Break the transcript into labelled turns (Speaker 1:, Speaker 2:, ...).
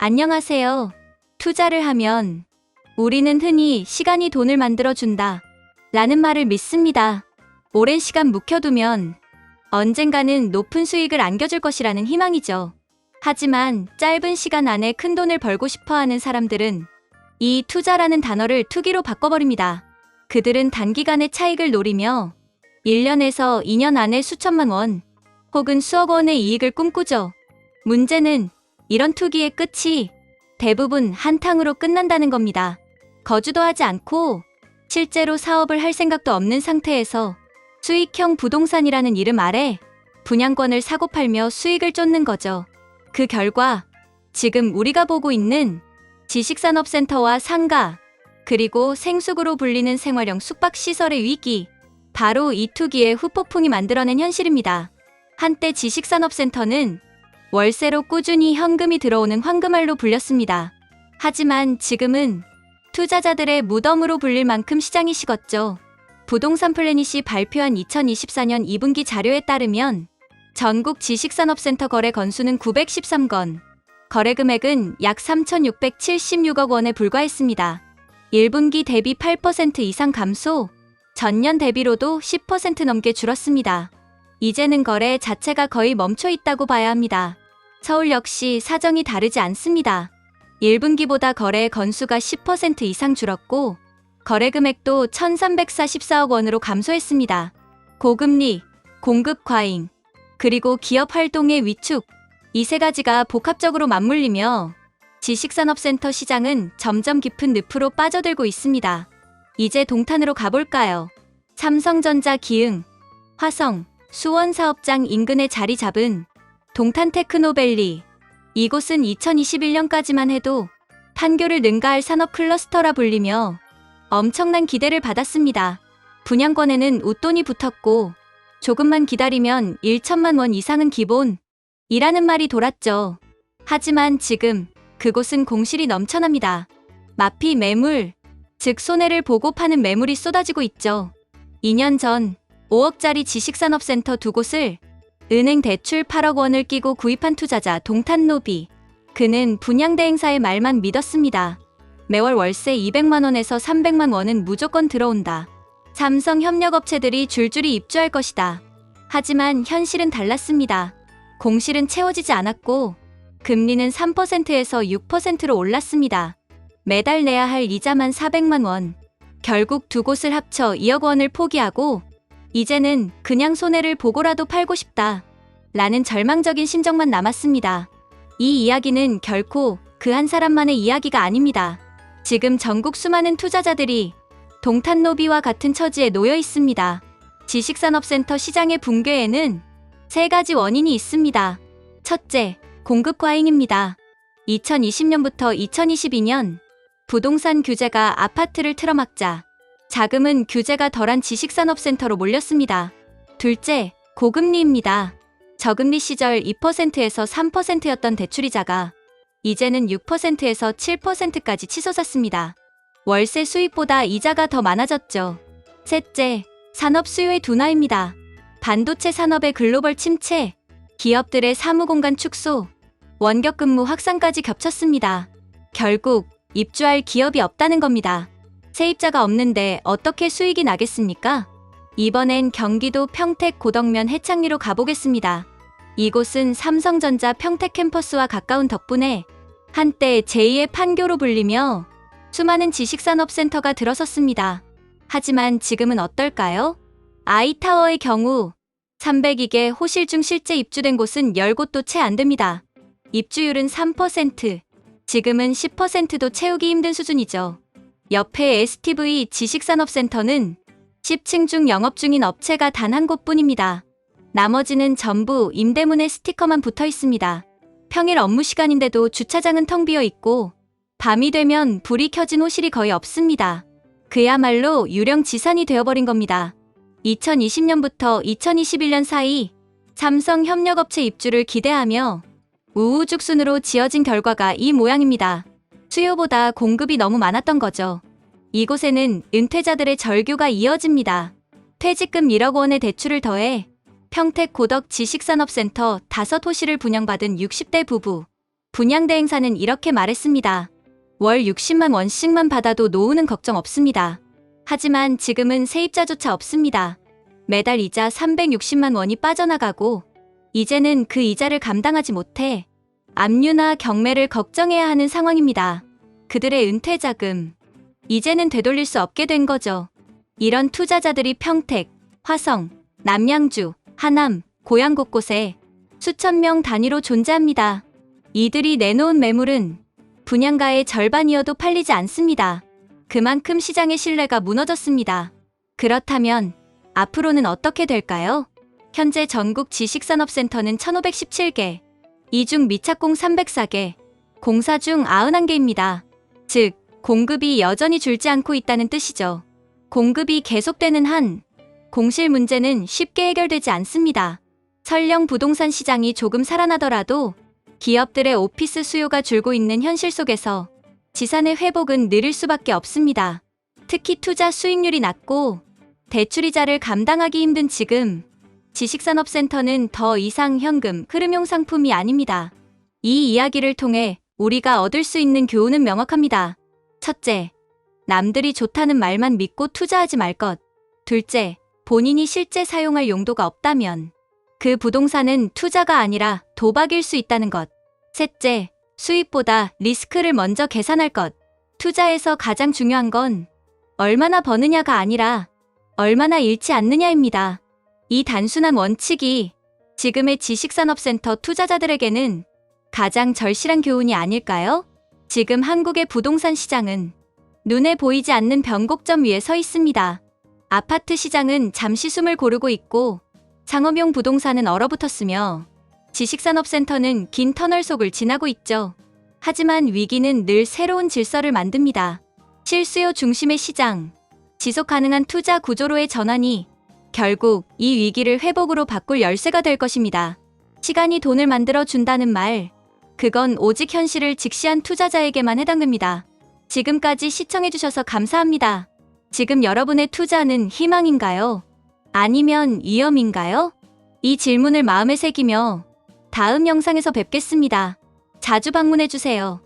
Speaker 1: 안녕하세요. 투자를 하면 우리는 흔히 시간이 돈을 만들어준다 라는 말을 믿습니다. 오랜 시간 묵혀두면 언젠가는 높은 수익을 안겨줄 것이라는 희망이죠. 하지만 짧은 시간 안에 큰 돈을 벌고 싶어 하는 사람들은 이 투자라는 단어를 투기로 바꿔버립니다. 그들은 단기간의 차익을 노리며 1년에서 2년 안에 수천만 원 혹은 수억 원의 이익을 꿈꾸죠. 문제는 이런 투기의 끝이 대부분 한탕으로 끝난다는 겁니다. 거주도 하지 않고 실제로 사업을 할 생각도 없는 상태에서 수익형 부동산이라는 이름 아래 분양권을 사고 팔며 수익을 쫓는 거죠. 그 결과 지금 우리가 보고 있는 지식산업센터와 상가, 그리고 생숙으로 불리는 생활형 숙박시설의 위기, 바로 이 투기의 후폭풍이 만들어낸 현실입니다. 한때 지식산업센터는 월세로 꾸준히 현금이 들어오는 황금알로 불렸습니다. 하지만 지금은 투자자들의 무덤으로 불릴 만큼 시장이 식었죠. 부동산 플래닛이 발표한 2024년 2분기 자료에 따르면 전국 지식산업센터 거래 건수는 913건, 거래 금액은 약 3,676억 원에 불과했습니다. 1분기 대비 8% 이상 감소, 전년 대비로도 10% 넘게 줄었습니다. 이제는 거래 자체가 거의 멈춰 있다고 봐야 합니다. 서울 역시 사정이 다르지 않습니다. 1분기보다 거래 건수가 10% 이상 줄었고 거래 금액도 1,344억 원으로 감소했습니다. 고금리, 공급 과잉, 그리고 기업 활동의 위축, 이 세 가지가 복합적으로 맞물리며 지식산업센터 시장은 점점 깊은 늪으로 빠져들고 있습니다. 이제 동탄으로 가볼까요? 삼성전자 기흥, 화성, 수원 사업장 인근에 자리 잡은 동탄 테크노밸리. 이곳은 2021년까지만 해도 판교를 능가할 산업 클러스터라 불리며 엄청난 기대를 받았습니다. 분양권에는 웃돈이 붙었고 조금만 기다리면 1천만 원 이상은 기본이라는 말이 돌았죠. 하지만 지금 그곳은 공실이 넘쳐납니다. 마피 매물, 즉 손해를 보고 파는 매물이 쏟아지고 있죠. 2년 전 5억짜리 지식산업센터 두 곳을 은행 대출 8억 원을 끼고 구입한 투자자 동탄노비. 그는 분양대행사의 말만 믿었습니다. 매월 월세 200만 원에서 300만 원은 무조건 들어온다. 삼성 협력업체들이 줄줄이 입주할 것이다. 하지만 현실은 달랐습니다. 공실은 채워지지 않았고 금리는 3%에서 6%로 올랐습니다. 매달 내야 할 이자만 400만 원. 결국 두 곳을 합쳐 2억 원을 포기하고 이제는 그냥 손해를 보고라도 팔고 싶다 라는 절망적인 심정만 남았습니다. 이 이야기는 결코 그 한 사람만의 이야기가 아닙니다. 지금 전국 수많은 투자자들이 동탄노비와 같은 처지에 놓여 있습니다. 지식산업센터 시장의 붕괴에는 세 가지 원인이 있습니다. 첫째, 공급 과잉입니다. 2020년부터 2022년 부동산 규제가 아파트를 틀어막자 자금은 규제가 덜한 지식산업센터로 몰렸습니다. 둘째, 고금리입니다. 저금리 시절 2%에서 3%였던 대출이자가 이제는 6%에서 7%까지 치솟았습니다. 월세 수익보다 이자가 더 많아졌죠. 셋째, 산업 수요의 둔화입니다. 반도체 산업의 글로벌 침체, 기업들의 사무공간 축소, 원격 근무 확산까지 겹쳤습니다. 결국 입주할 기업이 없다는 겁니다. 세입자가 없는데 어떻게 수익이 나겠습니까? 이번엔 경기도 평택 고덕면 해창리로 가보겠습니다. 이곳은 삼성전자 평택 캠퍼스와 가까운 덕분에 한때 제2의 판교로 불리며 수많은 지식산업센터가 들어섰습니다. 하지만 지금은 어떨까요? 아이타워의 경우 302개 호실 중 실제 입주된 곳은 10곳도 채 안 됩니다. 입주율은 3%, 지금은 10%도 채우기 힘든 수준이죠. 옆에 STV 지식산업센터는 10층 중 영업 중인 업체가 단 한 곳뿐입니다. 나머지는 전부 임대문에 스티커만 붙어 있습니다. 평일 업무 시간인데도 주차장은 텅 비어 있고 밤이 되면 불이 켜진 호실이 거의 없습니다. 그야말로 유령 지산이 되어버린 겁니다. 2020년부터 2021년 사이 삼성 협력업체 입주를 기대하며 우후죽순으로 지어진 결과가 이 모양입니다. 수요보다 공급이 너무 많았던 거죠. 이곳에는 은퇴자들의 절규가 이어집니다. 퇴직금 1억 원의 대출을 더해 평택 고덕 지식산업센터 5호실을 분양받은 60대 부부. 분양대행사는 이렇게 말했습니다. 월 60만 원씩만 받아도 노후는 걱정 없습니다. 하지만 지금은 세입자조차 없습니다. 매달 이자 360만 원이 빠져나가고 이제는 그 이자를 감당하지 못해 압류나 경매를 걱정해야 하는 상황입니다. 그들의 은퇴자금, 이제는 되돌릴 수 없게 된 거죠. 이런 투자자들이 평택, 화성, 남양주, 하남, 고양 곳곳에 수천 명 단위로 존재합니다. 이들이 내놓은 매물은 분양가의 절반이어도 팔리지 않습니다. 그만큼 시장의 신뢰가 무너졌습니다. 그렇다면 앞으로는 어떻게 될까요? 현재 전국 지식산업센터는 1517개, 이 중 미착공 304개, 공사 중 91개입니다. 즉, 공급이 여전히 줄지 않고 있다는 뜻이죠. 공급이 계속되는 한 공실 문제는 쉽게 해결되지 않습니다. 설령 부동산 시장이 조금 살아나더라도 기업들의 오피스 수요가 줄고 있는 현실 속에서 지산의 회복은 느릴 수밖에 없습니다. 특히 투자 수익률이 낮고 대출이자를 감당하기 힘든 지금, 지식산업센터는 더 이상 현금 흐름용 상품이 아닙니다. 이 이야기를 통해 우리가 얻을 수 있는 교훈은 명확합니다. 첫째, 남들이 좋다는 말만 믿고 투자하지 말 것. 둘째, 본인이 실제 사용할 용도가 없다면 그 부동산은 투자가 아니라 도박일 수 있다는 것. 셋째, 수익보다 리스크를 먼저 계산할 것. 투자에서 가장 중요한 건 얼마나 버느냐가 아니라 얼마나 잃지 않느냐입니다. 이 단순한 원칙이 지금의 지식산업센터 투자자들에게는 가장 절실한 교훈이 아닐까요? 지금 한국의 부동산 시장은 눈에 보이지 않는 변곡점 위에 서 있습니다. 아파트 시장은 잠시 숨을 고르고 있고 상업용 부동산은 얼어붙었으며 지식산업센터는 긴 터널 속을 지나고 있죠. 하지만 위기는 늘 새로운 질서를 만듭니다. 실수요 중심의 시장, 지속 가능한 투자 구조로의 전환이 결국 이 위기를 회복으로 바꿀 열쇠가 될 것입니다. 시간이 돈을 만들어 준다는 말, 그건 오직 현실을 직시한 투자자에게만 해당됩니다. 지금까지 시청해주셔서 감사합니다. 지금 여러분의 투자는 희망인가요? 아니면 위험인가요? 이 질문을 마음에 새기며 다음 영상에서 뵙겠습니다. 자주 방문해주세요.